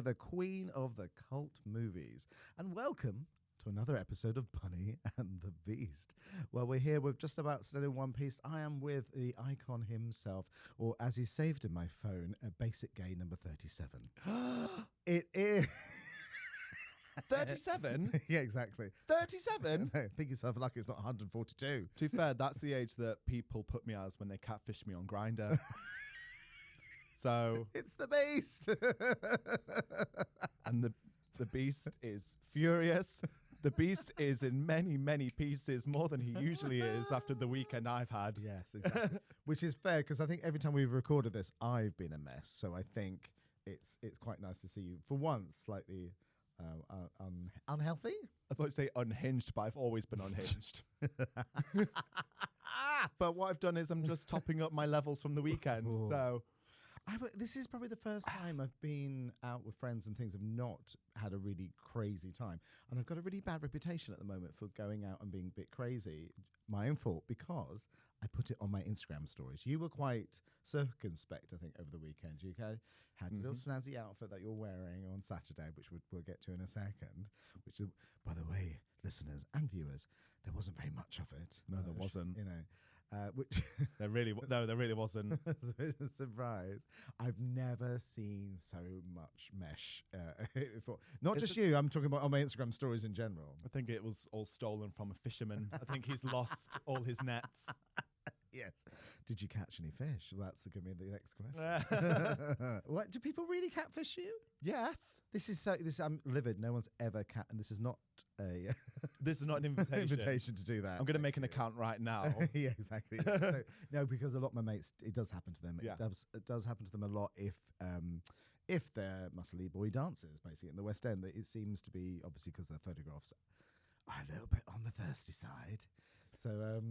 the queen of the cult movies. And welcome to another episode of Bunny and the Beast. Well, we're here with just about still in one piece. I am with the icon himself, or as he saved in my phone, a basic gay number 37. It is... 37? Yeah, exactly. 37? No, think yourself lucky it's not 142. To be fair, that's the age that people put me as when they catfish me on Grindr. So, It's the Beast. and the Beast is furious. The Beast is in many, many pieces, more than he usually is after the weekend I've had. Yes, exactly. Which is fair, because I think every time we've recorded this, I've been a mess. So I think it's quite nice to see you, for once, slightly unhealthy. I thought you'd say unhinged, but I've always been unhinged. But what I've done is I'm just topping up my levels from the weekend. Ooh. So This is probably the first time I've been out with friends and things have not had a really crazy time. And I've got a really bad reputation at the moment for going out and being a bit crazy. My own fault, because I put it on my Instagram stories. You were quite circumspect, I think, over the weekend. You had a little snazzy outfit that you're wearing on Saturday, which we'll get to in a second. Which, by the way, listeners and viewers, there wasn't very much of it. No, there wasn't. You know. Which there really wasn't. Surprise! I've never seen so much mesh before. Not just you. I'm talking about on my Instagram stories in general. I think it was all stolen from a fisherman. I think he's lost all his nets. Yes. Did you catch any fish? Well, that's going to be the next question. What, do people really catfish you? Yes. I'm livid. No one's ever and this is not a This is not an invitation. invitation to do that. I'm going to make an account right now. Yeah, exactly. So, no, because a lot of my mates, it does happen to them. Yeah. It does happen to them a lot if they're muscly boy dancers, basically, in the West End. It seems to be, obviously, because their photographs are a little bit on the thirsty side. So,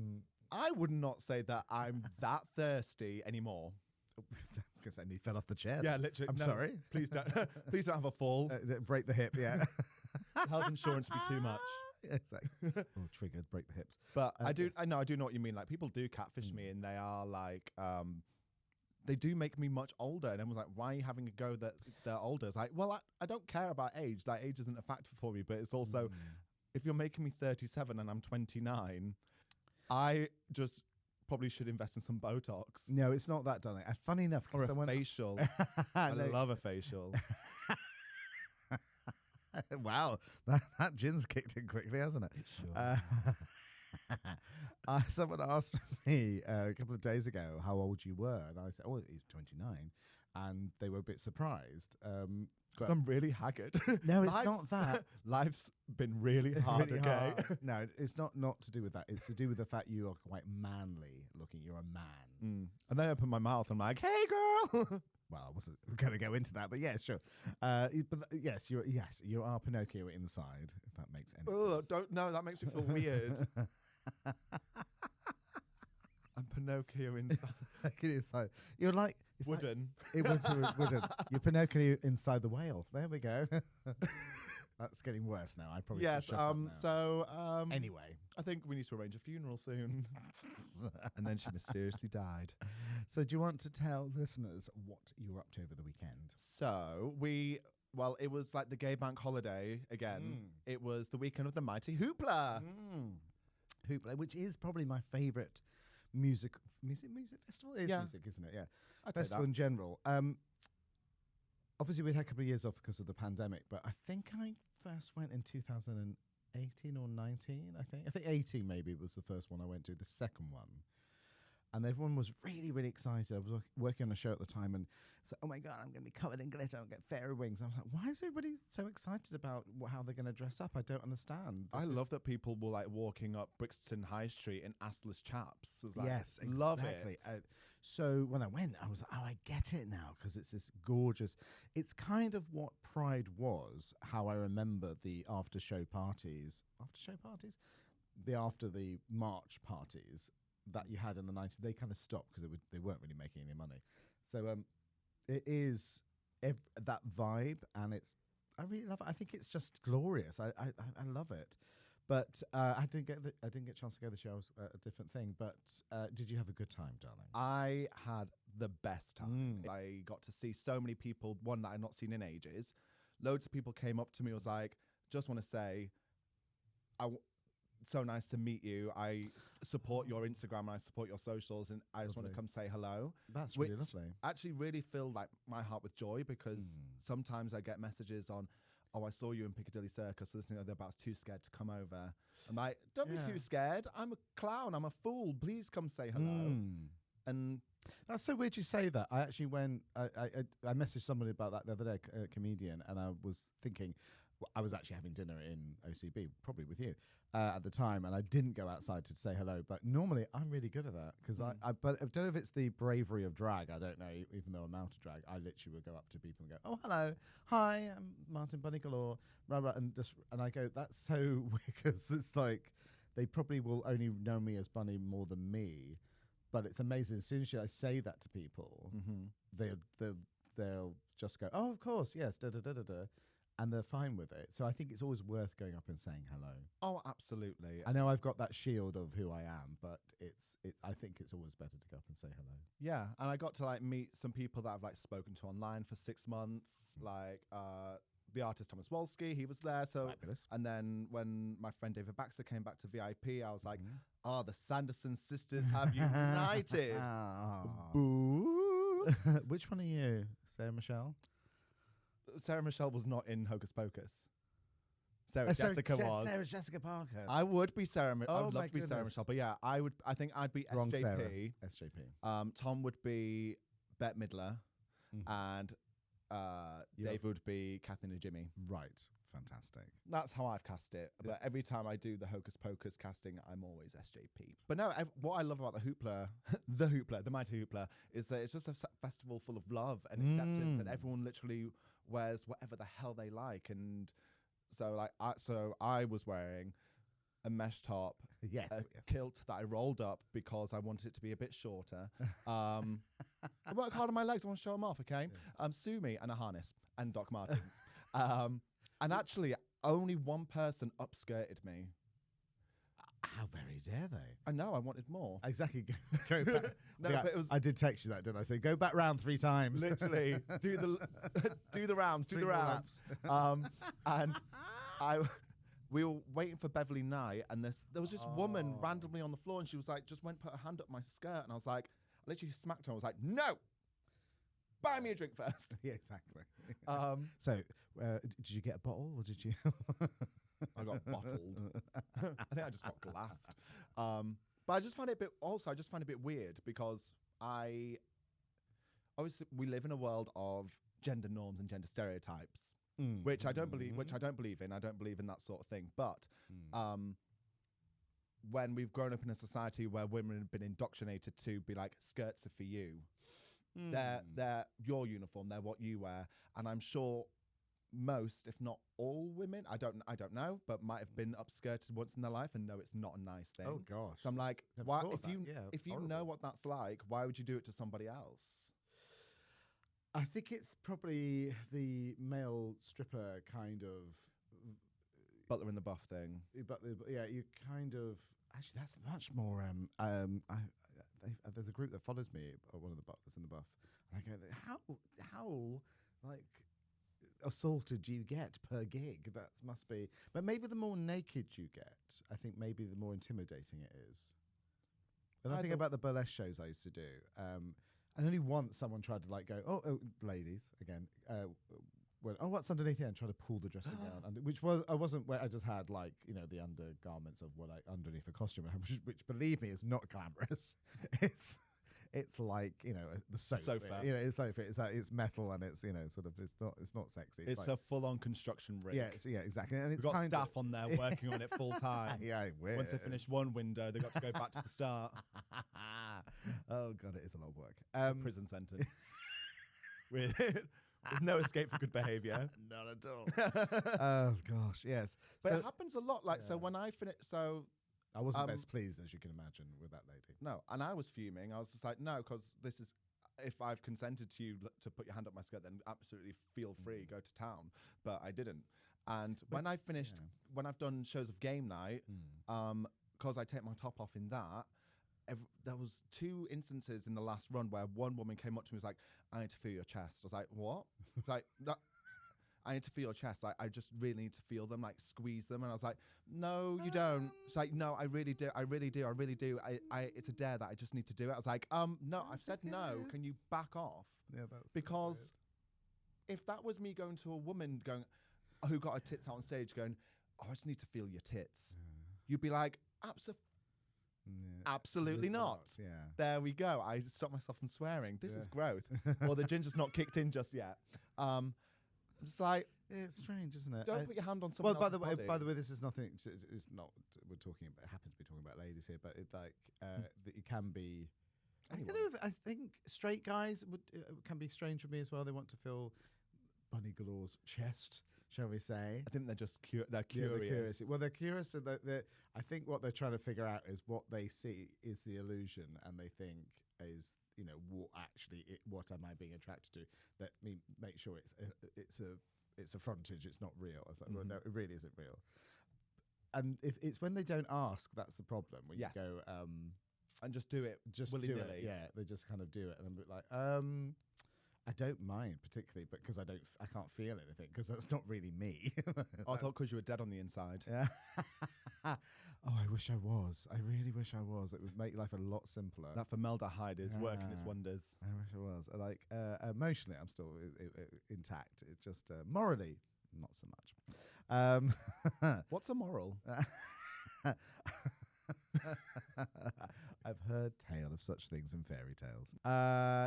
I would not say that I'm that thirsty anymore. because he fell off the chair. Yeah, literally. I'm no, sorry. Please don't have a fall. Break the hip, yeah. Health insurance would be too much. Exactly. Or triggered, break the hips. But I do know what you mean. Like, people do catfish me, and they are like, they do make me much older. And everyone's like, why are you having a go that they're older? It's like, well, I don't care about age. Like, age isn't a factor for me. But it's also, if you're making me 37 and I'm 29, I just probably should invest in some Botox. No, it's not that, darling. Funny enough, Or a facial. I love a facial. Wow, that gin's kicked in quickly, hasn't it? Sure. Someone asked me a couple of days ago how old you were, and I said, "Oh, he's 29," and they were a bit surprised. Because I'm really haggard. No, it's not that. Life's been really hard, Really okay? hard. No, it's not to do with that. It's to do with the fact you are quite manly looking. You're a man. And then I open my mouth and I'm like, hey, girl. Well, I wasn't going to go into that, but yeah, sure. Yes, you are Pinocchio inside, if that makes any sense. That makes me feel weird. I'm Pinocchio inside. You're like... Wooden. Wooden. You're Pinocchio inside the whale. There we go. That's getting worse now. I probably Yes. should shut up now. So anyway, I think we need to arrange a funeral soon. And then she mysteriously died. So do you want to tell listeners what you were up to over the weekend? So it was like the gay bank holiday again. It was the weekend of the mighty Hoopla. Hoopla, which is probably my favourite music festival. It is music, isn't it? Yeah, I'd say festival that. in general. Obviously, we had a couple of years off because of the pandemic, but I think I first went in 2018 or 19. I think 18 maybe was the first one I went to. The second one. And everyone was really, really excited. I was working on a show at the time and it's like, oh my God, I'm going to be covered in glitter. I'll get fairy wings. And I was like, why is everybody so excited about how they're going to dress up? I don't understand. I love that people were like walking up Brixton High Street in assless chaps. Like, yes, exactly. Love it. So when I went, I was like, oh, I get it now because it's this gorgeous. It's kind of what Pride was, how I remember the after the March parties that you had in the 90s. They kind of stopped because they weren't really making any money. So it is that vibe, and I really love it. I think it's just glorious. I love it. But I didn't get a chance to go this year. I was a different thing. But did you have a good time, darling? I had the best time. I got to see so many people, one that I've not seen in ages. loads of people came up to me, was like, just want to say, so nice to meet you. I support your Instagram and I support your socials, and I just want to come say hello. That's really lovely. Actually really filled like my heart with joy, because sometimes I get messages on, oh, I saw you in Piccadilly Circus, so this thing, they're about too scared to come over. I'm like, don't be too scared. I'm a clown. I'm a fool. Please come say hello. And that's so weird you say that. I actually went, I messaged somebody about that the other day, a comedian, and I was thinking, I was actually having dinner in OCB, probably with you, at the time, and I didn't go outside to say hello. But normally, I'm really good at that, because but I don't know if it's the bravery of drag. I don't know, even though I'm out of drag, I literally would go up to people and go, "Oh, hello, hi, I'm Martin Bunny Galore," and I go, "That's so weird," because it's like they probably will only know me as Bunny more than me. But it's amazing. As soon as I say that to people, they'll just go, "Oh, of course, yes, da da da da da." And they're fine with it. So I think it's always worth going up and saying hello. Oh, absolutely. I know I've got that shield of who I am, but I think it's always better to go up and say hello. Yeah, and I got to like meet some people that I've like spoken to online for 6 months, like the artist Thomas Wolski, he was there. So Fabulous. And then when my friend David Baxter came back to VIP, I was like, the Sanderson sisters have united. Boo. Which one are you? Sarah Michelle? Sarah Michelle was not in Hocus Pocus. Sarah Jessica was. Sarah Jessica Parker. I would be Sarah. I would love to be Sarah goodness. Michelle, but yeah, I think I'd be Wrong SJP. Sarah. SJP. Tom would be Bette Midler, and Dave would be Kathleen and Jimmy. Right. Fantastic. That's how I've cast it. But every time I do the Hocus Pocus casting, I'm always SJP. But no, what I love about the Hoopla, the Mighty Hoopla, is that it's just a festival full of love and acceptance, and everyone literally wears whatever the hell they like. And so, like, I was wearing a mesh top, a kilt that I rolled up because I wanted it to be a bit shorter. I work hard on my legs. I want to show them off. Okay, sue me, and a harness and Doc Martens. And actually, only one person upskirted me. How very dare they? I know, I wanted more. Exactly. Go back. No, yeah, but it was. I did text you that, didn't I? Say, go back round 3 times. Literally, do the rounds, do 3 the more rounds. And we were waiting for Beverly Knight, and there was this woman randomly on the floor, and she was like, just went, put her hand up my skirt, and I was like, I literally smacked her. I was like, no! Buy me a drink first. Yeah, exactly. So, did you get a bottle or did you? I got bottled. I think I just got glassed. But I just find it a bit weird because obviously we live in a world of gender norms and gender stereotypes, which I don't believe in. I don't believe in that sort of thing. But when we've grown up in a society where women have been indoctrinated to be like, skirts are for you. They're your uniform. They're what you wear. And I'm sure most, if not all women, I don't know, but might have been upskirted once in their life and know it's not a nice thing. Oh gosh. So I'm like, Never why? thought If of you that. if you know what that's like, why would you do it to somebody else? I think it's probably the male stripper kind of Butler in the Buff thing. But yeah, you kind of actually that's much more. There's a group that follows me, one of the butlers in the Buff, and I go, how like assaulted do you get per gig? That must be. But maybe the more naked you get, I think maybe the more intimidating it is. And I think about the burlesque shows I used to do. And only once someone tried to like go, oh ladies again. Went, oh, what's underneath here? And try to pull the dressing gown, which was I wasn't where I just had like the undergarments of what I underneath a costume, which believe me is not glamorous. It's like the sofa. It's like it's metal and it's sort of it's not sexy. It's like a full-on construction rig. Yeah, exactly. And it's we've got staff on there working on it full time. Yeah, once they finish one window, they've got to go back to the start. Oh god, it is a lot of work. Prison sentence with no escape for good behaviour. Not at all. Oh gosh, yes. But it happens a lot. Like so, when I finish, I wasn't best pleased, as you can imagine, with that lady. No, and I was fuming. I was just like, no, because this is, if I've consented to you to put your hand up my skirt, then absolutely feel free, go to town. But I didn't. And when I finished, when I've done shows of game night, because I take my top off in that, there was 2 instances in the last run where one woman came up to me and was like, I need to feel your chest. I was like, what? It's like, no. I need to feel your chest. I just really need to feel them, like squeeze them. And I was like, no, you don't. She's like, no, I really do. I really do. I really do. It's a dare that I just need to do it. I was like, no, I've said no. Can you back off? Yeah, that's Because if that was me going to a woman who got her tits out on stage going, oh, I just need to feel your tits. You'd be like, absolutely not. Yeah. There we go. I stopped myself from swearing. This is growth. Or the ginger's not kicked in just yet. It's like, it's strange, isn't it? don't put your hand on someone Well, else's body. by the way, this is nothing. It's not. We're talking about. Happen to be talking about ladies here, but it's like that you can be. Anyone. I don't know. I think straight guys can be strange for me as well. They want to feel Bunny Galore's chest, shall we say? I think they're just they're Yeah, curious. they're curious. Well, they're curious. And I think what they're trying to figure out is what they see is the illusion, and they think is what am I being attracted to? Let me make sure it's a frontage. It's not real. I was like, well, no, it really isn't real. And if it's when they don't ask, that's the problem. When you go and just do it, just willy do nilly. it. Yeah, they just kind of do it, and I'm a bit like, I don't mind particularly, but because I can't feel anything because that's not really me. I thought because you were dead on the inside. Yeah. Oh, I wish I was. I really wish I was. It would make life a lot simpler. That formaldehyde is working its wonders. I wish I was. Like emotionally, I'm still intact. It's just morally, not so much. What's a moral? I've heard tale of such things in fairy tales.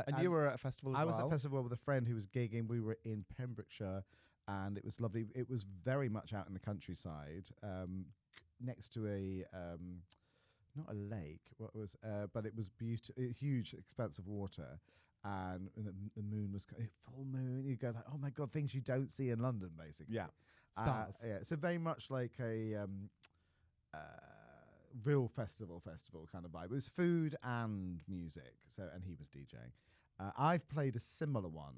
And you were at a festival as I well? was at a festival with a friend who was gigging. We were in Pembrokeshire, and it was lovely. It was very much out in the countryside, next to not a lake, but it was beautiful, huge expanse of water. And the moon was full moon. You go like, oh my God, things you don't see in London, basically. Yeah. Stars. Yeah. So very much like a real festival kind of vibe. It was food and music. And he was DJing. I've played a similar one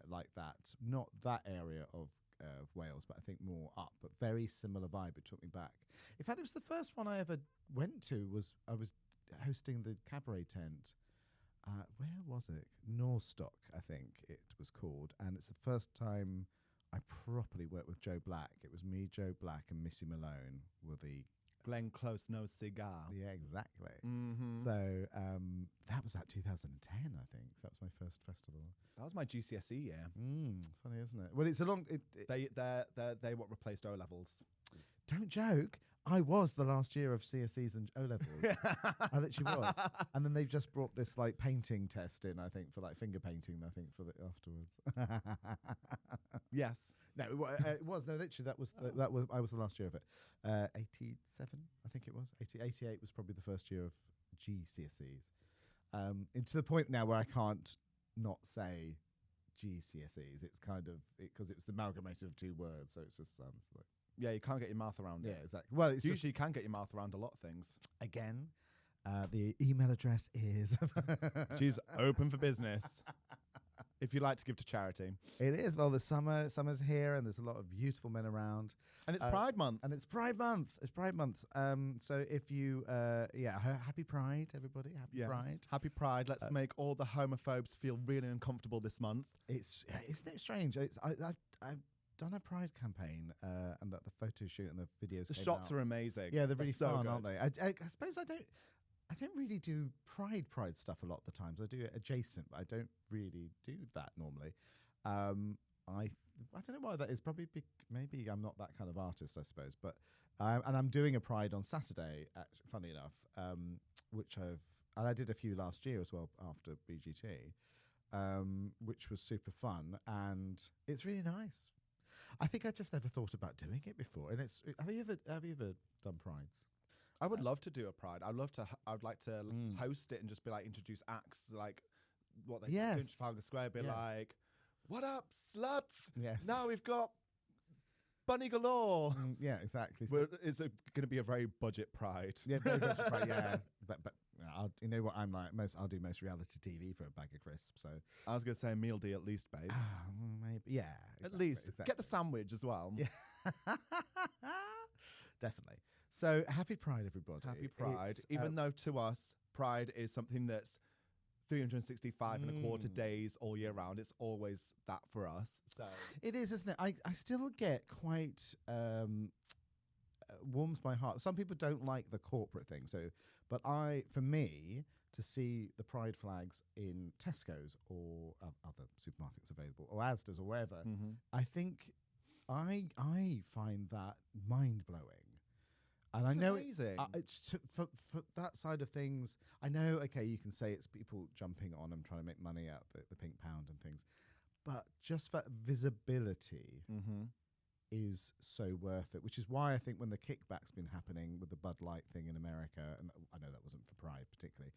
like that. Not that area of Wales, but I think more up. But very similar vibe. It took me back. In fact, it was the first one I ever went to. I was hosting the cabaret tent. Where was it? Norstock, I think it was called. And it's the first time I properly worked with Joe Black. It was me, Joe Black, and Missy Malone were the... Glenn Close, no cigar. Yeah, exactly. Mm-hmm. So that was like 2010, I think. That was my first festival. That was my GCSE year. Funny, isn't it? Well, it's a long... They what replaced O-levels. Don't joke. I was the last year of CSEs and O-levels. I literally was. And then they've just brought this like painting test in, I think, for like finger painting, I think, for the afterwards. Yes. No, it was. No, literally, I was the last year of it. 87, I think it was. 88 was probably the first year of GCSEs. And to the point now where I can't not say GCSEs. It's kind of, because it's the amalgamation of two words, so it's just sounds like... Yeah, you can't get your mouth around it. Yeah, exactly. Well, it's usually you can get your mouth around a lot of things. Again, the email address is... She's open for business. If you'd like to give to charity. It is. Well, summer's here, and there's a lot of beautiful men around. And it's Pride Month. It's Pride Month. So if you, happy Pride, everybody. Happy Pride. Happy Pride. Let's make all the homophobes feel really uncomfortable this month. Isn't it strange? I've done a Pride campaign, and that the photo shoot and the videos. The shots are amazing. Yeah, they're really fun, good. aren't they? I suppose I don't really do Pride stuff a lot of the times. I do it adjacent, but I don't really do that normally. I don't know why that is. Probably maybe I'm not that kind of artist, I suppose. But and I'm doing a Pride on Saturday. Funny enough, which I did a few last year as well after BGT, which was super fun, and it's really nice. I think I just never thought about doing it before. And have you ever done Prides? I would love to do a Pride. I'd like to host it and just be like, introduce acts like what they do in Trafalgar Square. Be like, what up, sluts? Yes. Now we've got Bunny Galore. Yeah, exactly. So it's going to be a very budget Pride. Yeah, very budget Pride. Yeah, but you know what I'm like. I'll do most reality TV for a bag of crisps. So I was going to say a meal deal at least, babe. Maybe. Yeah. At least get the sandwich as well. Yeah. Definitely. So happy Pride, everybody. Happy Pride. Even though to us, Pride is something that's 365 and a quarter days all year round. It's always that for us. So It is, isn't it? I still get quite warms my heart. Some people don't like the corporate thing, but for me, to see the pride flags in Tesco's or other supermarkets available, or Asda's or wherever, I think I find that mind blowing. And it's I know amazing. For that side of things, I know, okay, you can say it's people jumping on and trying to make money out the pink pound and things, but just that visibility is so worth it, which is why I think when the kickback's been happening with the Bud Light thing in America, and I know that wasn't for Pride particularly,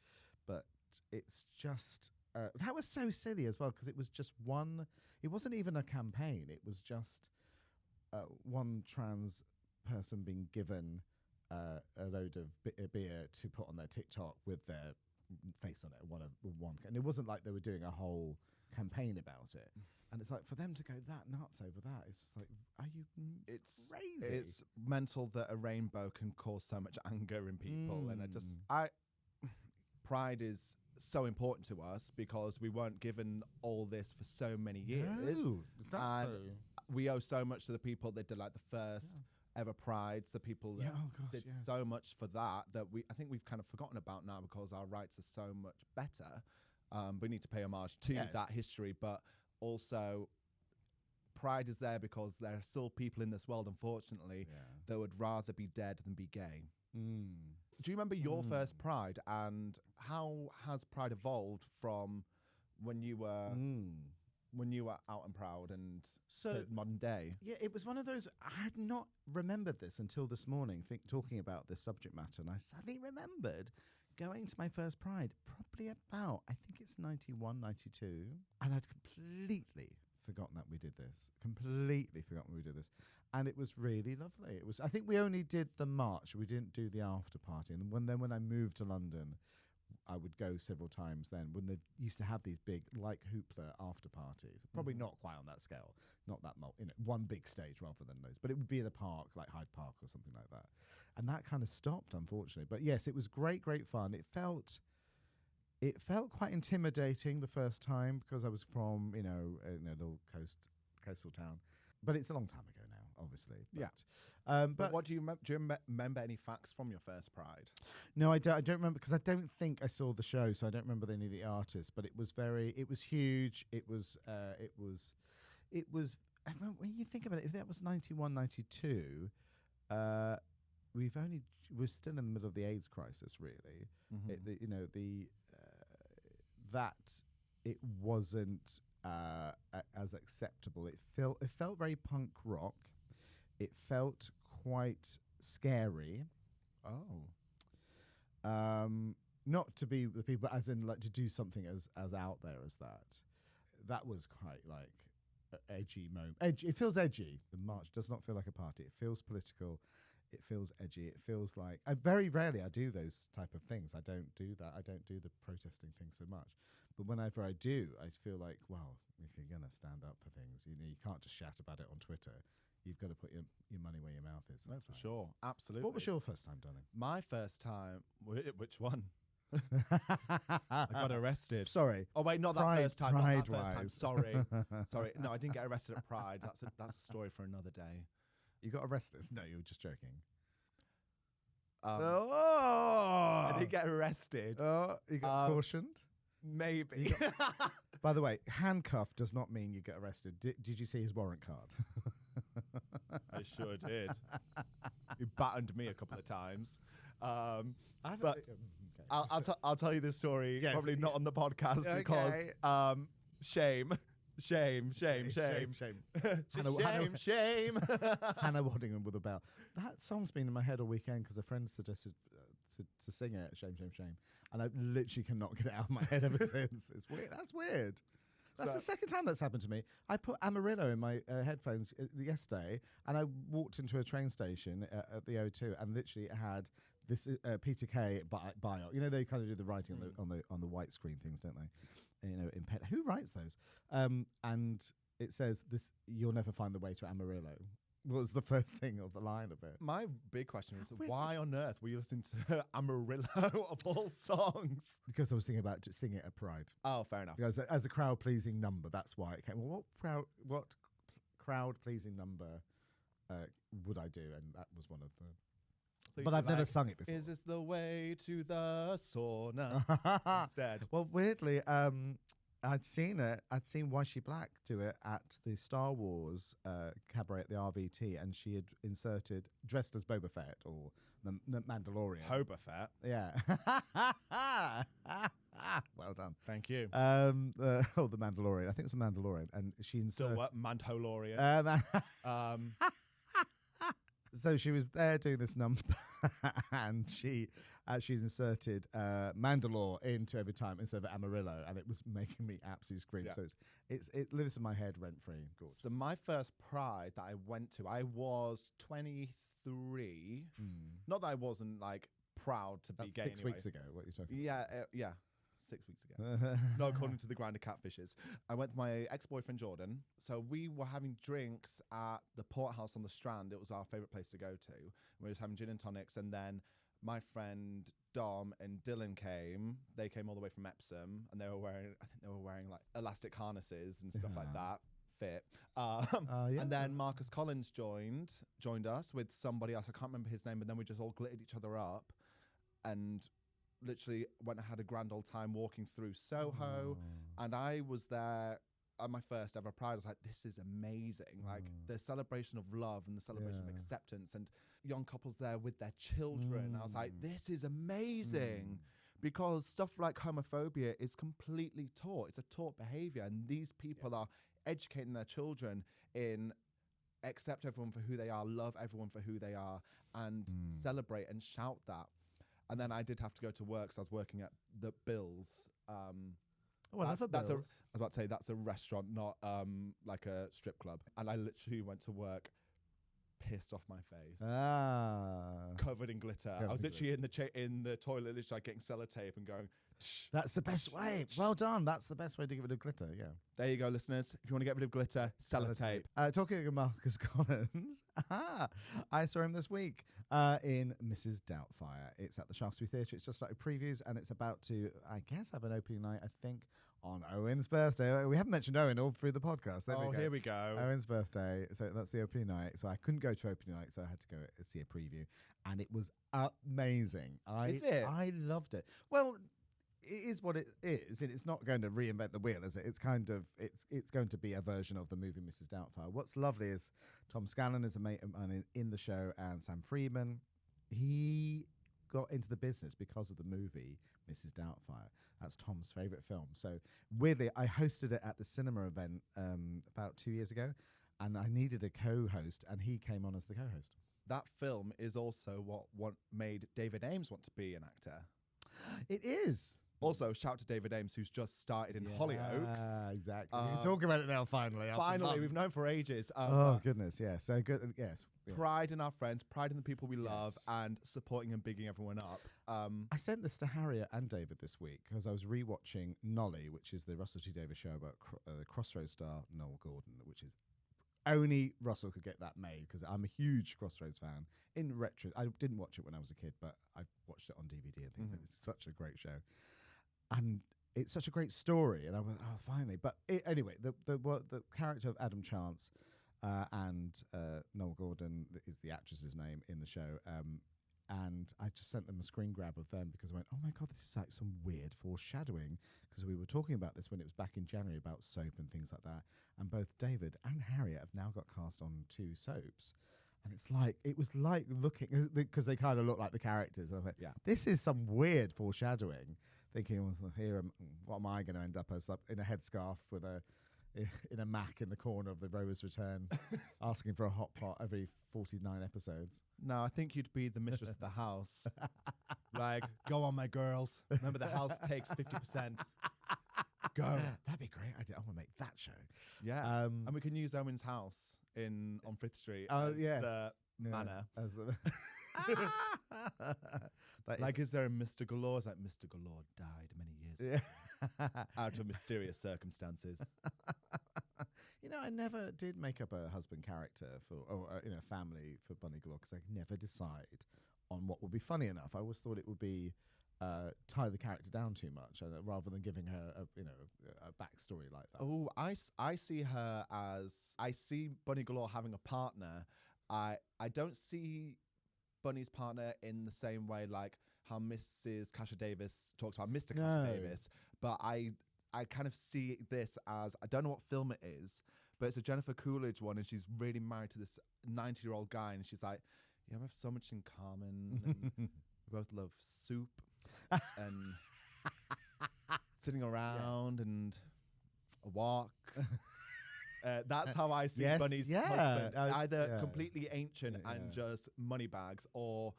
but it's just, that was so silly as well, because it was just it wasn't even a campaign, it was just one trans person being given a load of beer to put on their TikTok with their face on it, and it wasn't like they were doing a whole campaign about it. And it's like, for them to go that nuts over that, it's just like, are you crazy? It's mental that a rainbow can cause so much anger in people. And Pride is so important to us because we weren't given all this for so many years. No, exactly. And we owe so much to the people that did like the first ever Prides, the people that did so much for that I think we've kind of forgotten about now because our rights are so much better. We need to pay homage to that history, but also Pride is there because there are still people in this world, unfortunately, that would rather be dead than be gay. Do you remember your first Pride, and how has Pride evolved from when you were out and proud and to modern day? Yeah, it was one of those, I had not remembered this until this morning, talking about this subject matter, and I suddenly remembered going to my first Pride, probably about, I think it's 91, 92, and I'd completely forgotten that we did this. And it was really lovely. I think we only did the march, we didn't do the after party. And when I moved to London, I would go several times then, when they used to have these big, like Hoopla, after parties. Probably not quite on that scale, not that one big stage rather than those, but it would be in a park, like Hyde Park or something like that. And that kind of stopped, unfortunately. But yes, it was great fun. It felt quite intimidating the first time because I was from, a little coastal town. But it's a long time ago now, obviously. But what do you remember any facts from your first Pride? No, I don't remember, because I don't think I saw the show, so I don't remember any of the artists. But it was huge. It was. When you think about it, if that was 91, 92, we're still in the middle of the AIDS crisis, really. That it wasn't as acceptable. It felt very punk rock. It felt quite scary. Not to be the people, as in like to do something as out there as that. That was quite like edgy moment. It feels edgy. The march does not feel like a party. It feels political. It feels edgy. It feels like very rarely I do those type of things. I don't do that. I don't do the protesting thing so much. But whenever I do, I feel like, well, if you're going to stand up for things, you can't just shout about it on Twitter. You've got to put your money where your mouth is. No, for sure. Absolutely. What was your first time, darling? My first time, which one? I got arrested. Sorry. Oh wait, not Pride, that first time. Not that first time. Pride-wise. Sorry. No, I didn't get arrested at Pride. That's a story for another day. You got arrested? No, you were just joking. I didn't get arrested. You got cautioned? Maybe. By the way, handcuff does not mean you get arrested. Did you see his warrant card? I sure did. He battened me a couple of times. I'll tell you this story. Yes, probably not on the podcast because shame. Shame. Shame. Hannah Waddingham with a bell. That song's been in my head all weekend because a friend suggested to sing it. Shame. And I literally cannot get it out of my head ever since. It's weird. That's weird. That's the second time that's happened to me. I put Amarillo in my headphones yesterday, and I walked into a train station at the O2, and literally it had this Peter Kay bio. You know, they kind of do the writing on the white screen things, don't they? In pen. Who writes those? And it says this: "You'll never find the way to Amarillo." was the first thing of the line of it. My big question is, Wait. why on earth were you listening to Amarillo of all songs? Because I was thinking about just singing it at Pride. Oh, fair enough. Because as a crowd pleasing number, that's why it came. Well, what crowd pleasing number would I do? And that was one of them. So But you'd I've be never like, sung it before. Is this the way to the sauna? Instead. Well, weirdly, I'd seen Why She Black do it at the Star Wars cabaret at the RVT, and she had inserted dressed as Boba Fett or the Mandalorian. Boba Fett. Yeah. Well done. Thank you. The Mandalorian. I think it was the Mandalorian, and she Still inserted. what? Mandalorian. So she was there doing this number, and she's inserted Mandalore into every time instead of Amarillo, and it was making me absolutely scream. Yeah. So it lives in my head rent free. Gorgeous. So my first Pride that I went to, I was 23. Not that I wasn't like proud to That's be gay. 6 anyway. weeks ago. What are you talking? Yeah, 6 weeks ago. No, according to the Grinder Catfishes. I went with my ex-boyfriend Jordan. So we were having drinks at the Porthouse on the Strand. It was our favourite place to go to. We were just having gin and tonics, and then my friend Dom and Dylan came. They came all the way from Epsom, and I think they were wearing like elastic harnesses and stuff like that. Fit. Yeah. And then Marcus Collins joined us with somebody else. I can't remember his name, but then we just all glittered each other up, and literally went and had a grand old time walking through Soho. And I was there at my first ever Pride. I was like, this is amazing. Like the celebration of love and the celebration of acceptance, and young couples there with their children. I was like, this is amazing. Because stuff like homophobia is completely taught. It's a taught behavior. And these people are educating their children in accept everyone for who they are, love everyone for who they are, and celebrate and shout that. And then I did have to go to work, so I was working at the Bills. That's I was about to say that's a restaurant, not like a strip club. And I literally went to work pissed off my face, covered in glitter. I was literally in the toilet, literally like getting sellotape and going. That's the best way. Well done. That's the best way to get rid of glitter. Yeah. There you go, listeners. If you want to get rid of glitter, sellotape. Talking of Marcus Collins, I saw him this week in Mrs. Doubtfire. It's at the Shaftesbury Theatre. It's just like previews, and it's about to, I guess, have an opening night, I think, on Owen's birthday. We haven't mentioned Owen all through the podcast. There we go. Here we go. Owen's birthday. So that's the opening night. So I couldn't go to opening night, so I had to go see a preview. And it was amazing. Is it? I loved it. Well, it is what it is, and it's not going to reinvent the wheel, is it? It's kind of it's going to be a version of the movie Mrs. Doubtfire. What's lovely is Tom Scanlon is a mate of mine in the show, and Sam Freeman. He got into the business because of the movie Mrs. Doubtfire. That's Tom's favourite film. So weirdly, I hosted it at the cinema event about 2 years ago, and I needed a co-host, and he came on as the co-host. That film is also what made David Ames want to be an actor. It is. Also, shout to David Ames, who's just started in Hollyoaks. Exactly. We can talk about it now, finally. Finally, we've known for ages. Oh, goodness, yeah. So good, yes. Yeah. Pride in our friends, pride in the people we love, and supporting and bigging everyone up. I sent this to Harriet and David this week because I was rewatching Nolly, which is the Russell T Davies show about the Crossroads star Noel Gordon, which is only Russell could get that made because I'm a huge Crossroads fan. In retro, I didn't watch it when I was a kid, but I watched it on DVD and things. It's such a great show. And it's such a great story, and I went, oh, finally. But anyway, the character of Adam Chance and Noel Gordon is the actress's name in the show, and I just sent them a screen grab of them because I went, oh my God, this is like some weird foreshadowing, because we were talking about this when it was back in January about soap and things like that, and both David and Harriet have now got cast on 2 soaps. And it's like, it was like looking, because they kind of look like the characters. And I went, this is some weird foreshadowing. Thinking, well, here, what am I going to end up as? Like, in a headscarf with in a Mac in the corner of the Rover's Return, asking for a hot pot every 49 episodes. No, I think you'd be the mistress of the house. Like, go on, my girls. Remember, the house takes 50%. Go. That'd be great. I want to make that show. Yeah. And we can use Owen's house on Frith Street as the manor. As the like, is there a Mr. Galore? It's like, Mr. Galore died many years ago out of mysterious circumstances. I never did make up a husband character or family for Bunny Galore because I could never decide on what would be funny enough. I always thought it would be tie the character down too much rather than giving her a backstory like that. Oh, I see her as, I see Bunny Galore having a partner. I don't see Bunny's partner in the same way like how Mrs. Kasha Davis talks about Mr. Kasha Davis, but I kind of see this as, I don't know what film it is, but it's a Jennifer Coolidge one, and she's really married to this 90-year-old guy, and she's like, yeah, we have so much in common. And we both love soup and sitting around and a walk. That's how I see Bunny's husband. Either completely ancient and just money bags, or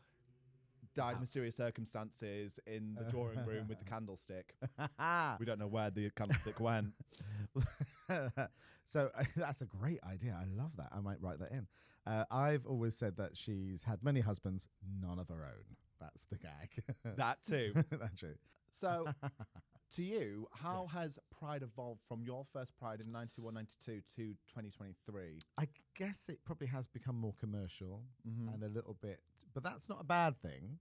died in mysterious circumstances in the drawing room with the candlestick. We don't know where the candlestick went. So that's a great idea. I love that. I might write that in. I've always said that she's had many husbands, none of her own. That's the gag. That too. That's true. So, to you, how has Pride evolved from your first Pride in 91, 92 to 2023? I guess it probably has become more commercial and a little bit, but that's not a bad thing.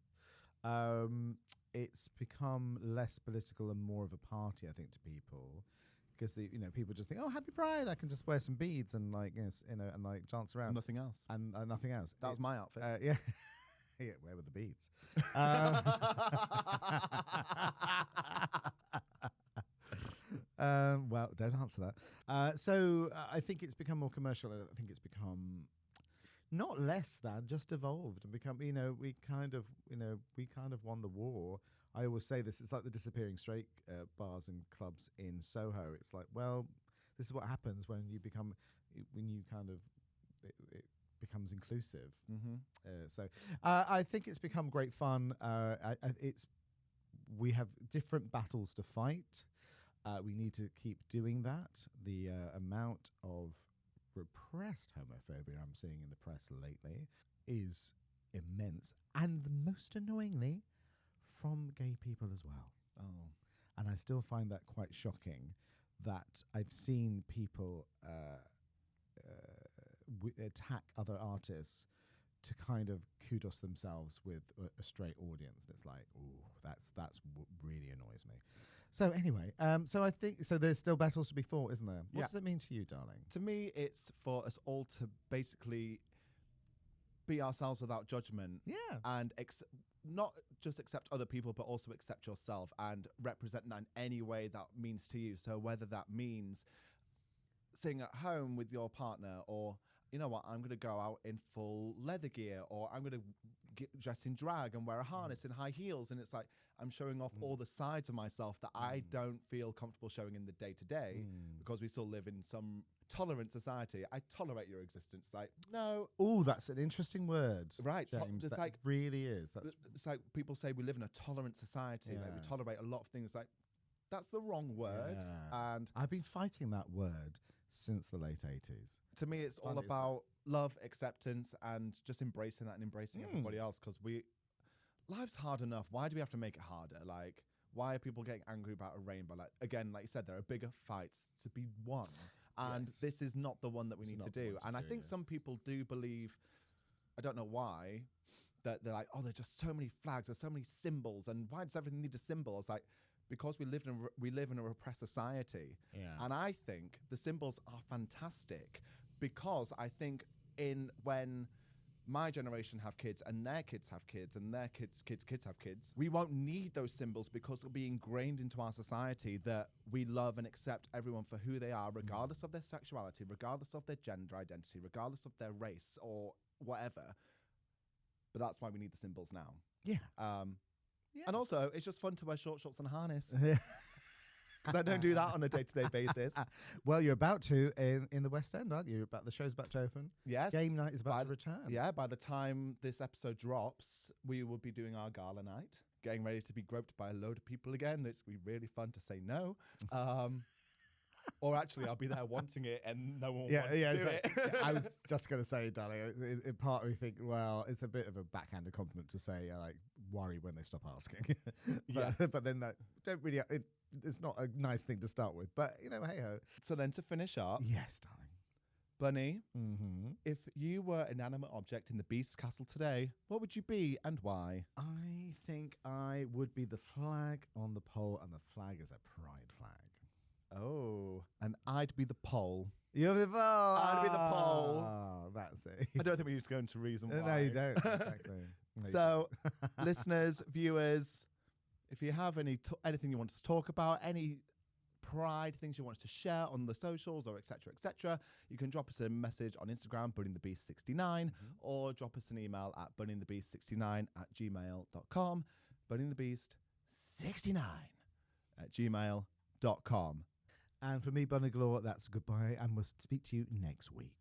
It's become less political and more of a party, I think, to people, because people just think, oh, happy Pride! I can just wear some beads and and like dance around. Nothing else. And nothing else. That was my outfit. Yeah. Yeah, where were the beads? Well, don't answer that. So I think it's become more commercial. I think it's become not less than, just evolved and become. We kind of won the war. I always say this. It's like the disappearing straight bars and clubs in Soho. It's like, well, this is what happens when you it becomes inclusive. So I think it's become great fun. We have different battles to fight. We need to keep doing that. The amount of repressed homophobia I'm seeing in the press lately is immense, and most annoyingly from gay people as well. Oh, and I still find that quite shocking that I've seen people attack other artists to kind of kudos themselves with a straight audience. And it's like, ooh, that's what really annoys me. So anyway, so I think there's still battles to be fought, isn't there? What does it mean to you, darling? To me, it's for us all to basically be ourselves without judgment. Yeah. And not just accept other people, but also accept yourself and represent that in any way that means to you. So whether that means sitting at home with your partner, or you know what, I'm going to go out in full leather gear, or I'm going to dress in drag and wear a harness and high heels. And it's like, I'm showing off all the sides of myself that I don't feel comfortable showing in the day to day, because we still live in some tolerant society. I tolerate your existence. Like, no. Oh, that's an interesting word. Right. James, It's that like, really is. It's like people say we live in a tolerant society. Like we tolerate a lot of things. Like, that's the wrong word. Yeah. And I've been fighting that word since the late 80s. To me, it's all about love, acceptance, and just embracing that and embracing everybody else. Because life's hard enough. Why do we have to make it harder? Like, why are people getting angry about a rainbow? Like, again, like you said, there are bigger fights to be won. And this is not the one that we need to do. And I think some people do believe, I don't know why, that they're like, oh, there's just so many flags, there's so many symbols, and why does everything need a symbol? It's like, because we live in a repressed society. Yeah. And I think the symbols are fantastic, because I think when my generation have kids and their kids have kids and their kids have kids, we won't need those symbols, because it'll be ingrained into our society that we love and accept everyone for who they are, regardless of their sexuality, regardless of their gender identity, regardless of their race or whatever. But that's why we need the symbols now. Yeah. And also, it's just fun to wear short shorts and a harness. Because I don't do that on a day-to-day basis. Well, you're about to in the West End, aren't you? The show's about to open. Yes. Game night is about to return. Yeah, by the time this episode drops, we will be doing our gala night, getting ready to be groped by a load of people again. It's going to be really fun to say no. Or actually, I'll be there wanting it and no one will want to do it. I was just going to say, darling, in part we think, well, it's a bit of a backhanded compliment to say, worry when they stop asking. But then that don't really... it's not a nice thing to start with, but hey ho. So then to finish up, yes, darling, Bunny, Mm-hmm. if you were an inanimate object in the Beast Castle today, what would you be and why? I think I would be the flag on the pole, and the flag is a pride flag. Oh, and I'd be the pole. You're the pole. I'd be the pole. Oh, that's it. I don't think we need to go into reason why. No, you don't. Exactly. No, you So, listeners, viewers, if you have anything you want us to talk about, any pride things you want us to share on the socials or etc., you can drop us a message on Instagram, bunnythebeast69, or drop us an email at bunnythebeast69@gmail.com. bunnythebeast69@gmail.com. And for me, Bunny Galore, that's goodbye, and we'll speak to you next week.